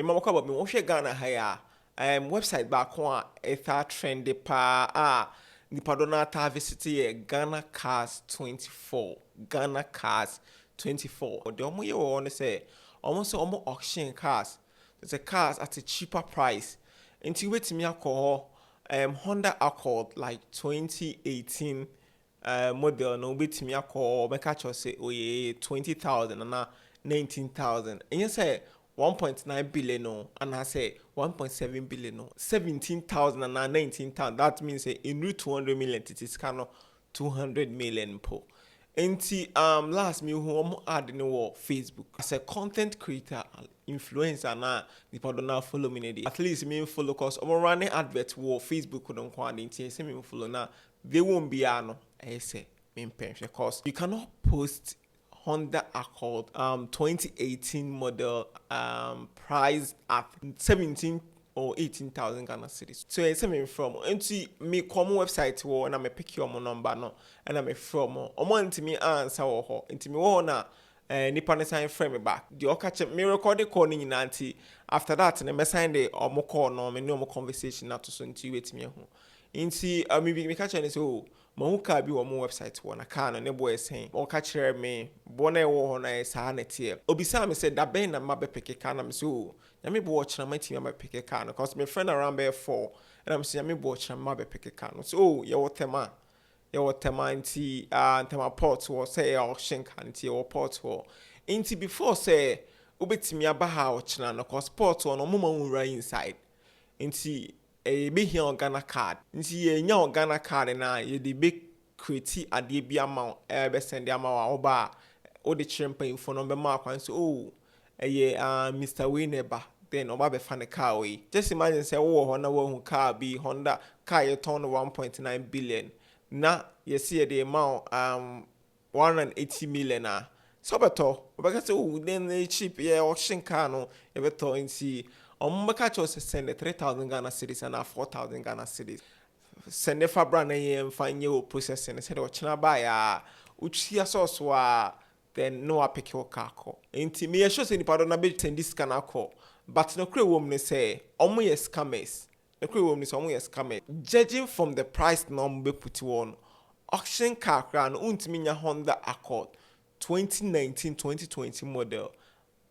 Remember about me, what Ghana hire website back one it's a trendy pa nipa dona ta visit here Ghana Cars 24. Ghana Cars 24. The omo ye want say almost almost auction cars. There's a cars at a cheaper price. Until wait me alcohol Honda Accord like 2018 model no wait me alcohol make catch us say oh yeah 20,000 and 19,000. And you say 1.9 billion no, and I say 1.7 billion no, 17,000 and 19,000. That means in route 200 million it is kind of 200 million po. Enti last me who add no Facebook as a content creator influencer na nipa do na follow me at least me follow cause I'm running advert wo Facebook don't kwa enti say me follow na they won't be ano I say me pension cause you cannot post Honda Accord 2018 model priced at 17 or 18,000 Ghana cedis. So it's coming from into me common website wo and I may pick your number no and I may from into me answer or into me na nipa ne sign frame back. The catch me record the call in nanti after that and me sign the omo call no me no conversation na to so into wait me ho. Inti me catch and so mahuka bi wo mo website wo na car no ne boy sen o ka kire me bo na wo ho na sa na tie obisa me say da ben na mabe peke car na me so na me bo watch na mati me peke car no cause my friend around be 4 and I'm saying me bo watch na mabe peke car no so oh ye wo tema nti tema port wo say auction kan nti wo port wo nti before say obetimi aba ha watch na no cause port wo no mo ma wura inside nti be here on Ghana card. Nti ye nya on Ghana card na ye de be create ade bi amount be send the amount oba o de chimpa info no be ma kwan so oh Mr. Wineba then oba be fan car we just imagine say wo ho na wo car bi Honda car ye turn 1.9 billion na ye see the amount 180 million so beto oba say oh then cheap ye auction car no e beto nti catch us send 3,000 Ghana cedis and 4,000 Ghana cedis. Send the fabra and find your processing and said, oh, China buy which here source then no pick your car. Ain't me a show any pardon a bit in this can call. But no crew woman say, only a scammers. The crew woman is only a scammer. Judging from the price number put on, auction car crown un't Honda Accord 2019-2020 model.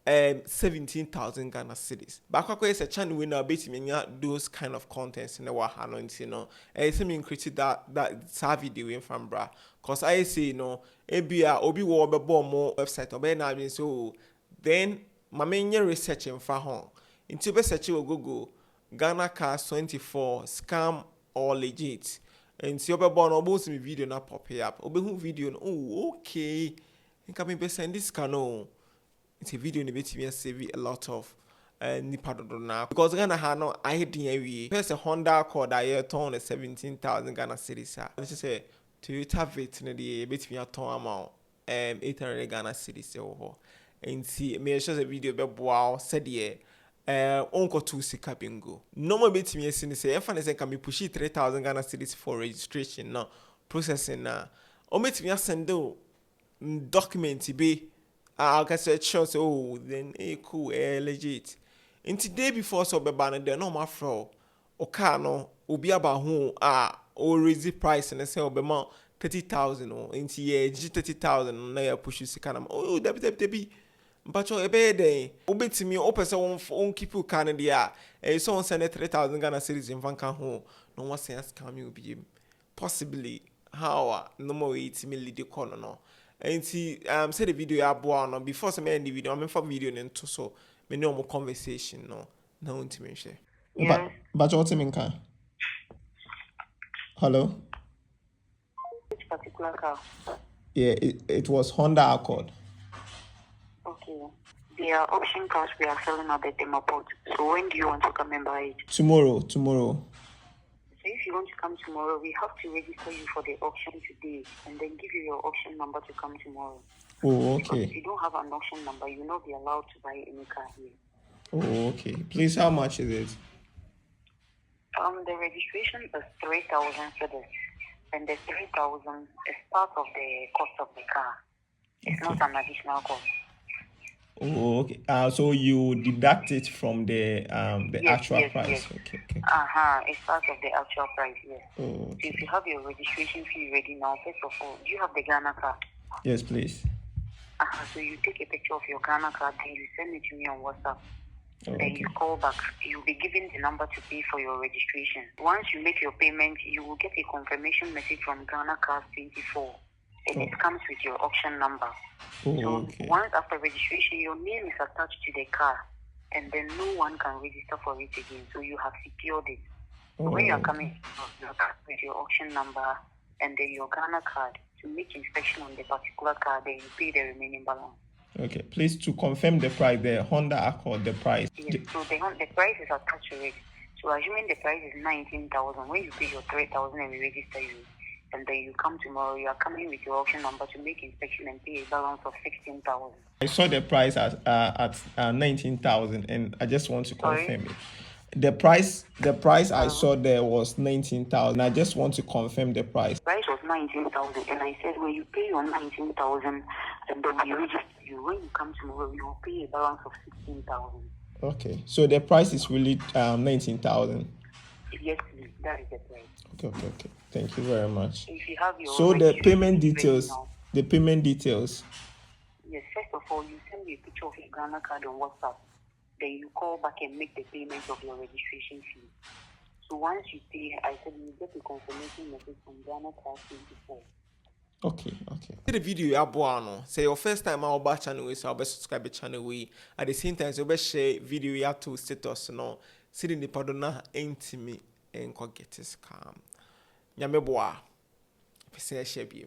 17,000 Ghana cedis. Back is a channel winner betting those kind of contents in the Wahano, you know. I say me create that video in from bra. Cause I say, you know, obi wo be more website or na so then my main research in for home. Into be search Google Ghana Cars 24 scam or legit. And see obe born almost me video na pop up. Obe who video oh okay. I can be send this canoe. It's a video in which we save a lot of nipa now because Ghana ha no I the first a Honda Accord I turn 17,000 Ghana cedis. Let's say Toyota Vet in the bit me a ton amount 800 Ghana cedis over and see me show a video be wow said yeah unko 2 sika bingo no more bit me say if I can be push 3,000 Ghana cedis for registration now processing now or bit me send document be I can say shows oh then cool legit. In today before so be ban there no my fro o car no obi aba ho or raise the price and say be ma 30,000 or into ye 30,000 na ya push sika na oh debi but you ebe dey obetimi o pese won keep you can there so on send 3,000 Ghana cedis in vanka ho no one say scam you be possibly how no more 80 million the corner no. And see, say the video I bought on before some end the video. I'm for video into so me no more conversation no intimation. Yeah. But what you mean? Hello. Which particular car? Yeah, it was Honda Accord. Okay. There are auction cars we are selling at the demo port. So when do you want to come and buy it? Tomorrow. So if you want to come tomorrow, we have to register you for the auction today and then give you your auction number to come tomorrow. Oh, okay. Because if you don't have an auction number, you'll not be allowed to buy any car here. Oh, okay. Please, how much is it? The registration is 3,000 cedis, and the 3,000 is part of the cost of the car. It's not an additional cost. Oh, okay. So you deduct it from the Yes, actual yes, price. yes. Okay, okay. It's part of the actual price, yes. Oh, So if okay. you have your registration fee ready now, first of all, do you have the Ghana card? Yes, please. So you take a picture of your Ghana card, then you send it to me on WhatsApp. Oh, Then okay. you call back. You'll be given the number to pay for your registration. Once you make your payment, you will get a confirmation message from Ghana Cars 24, and Oh, it comes with your auction number. So okay. once after registration, your name is attached to the car, and then no one can register for it again. So you have secured it. So when you are Oh, coming with your auction number and then your Ghana card to make inspection on the particular car, then you pay the remaining balance. okay. Please to confirm the price, the Honda Accord, the price. Yes. So the price is attached to it. So assuming the price is 19,000, when you pay your 3,000 and we register you, and then you come tomorrow, you are coming with your auction number to make inspection and pay a balance of 16,000. I saw the price at 19,000, and I just want to Sorry? confirm it. The price I saw there was 19,000. I just want to confirm the price. Price was 19,000, and I said when you pay your 19,000, and then we register you, when you come tomorrow, you will pay a balance of 16,000. Okay, so the price is really 19,000. Yes, please. That is the price. Okay. Thank you very much. If you have your So the registration payment ready details, now, the payment details. yes, first of all, you send me a picture of your Ghana card on WhatsApp. Then you call back and make the payment of your registration fee. So once you pay, I said you get a confirmation message from Ghana Card 24. Okay. See the video you aboa no. Say your first time I watch channel we so subscribe the channel we. At the same time so share video you to status no. See the nipa na enti me enko get scam. Nyame boa. Pese share bi.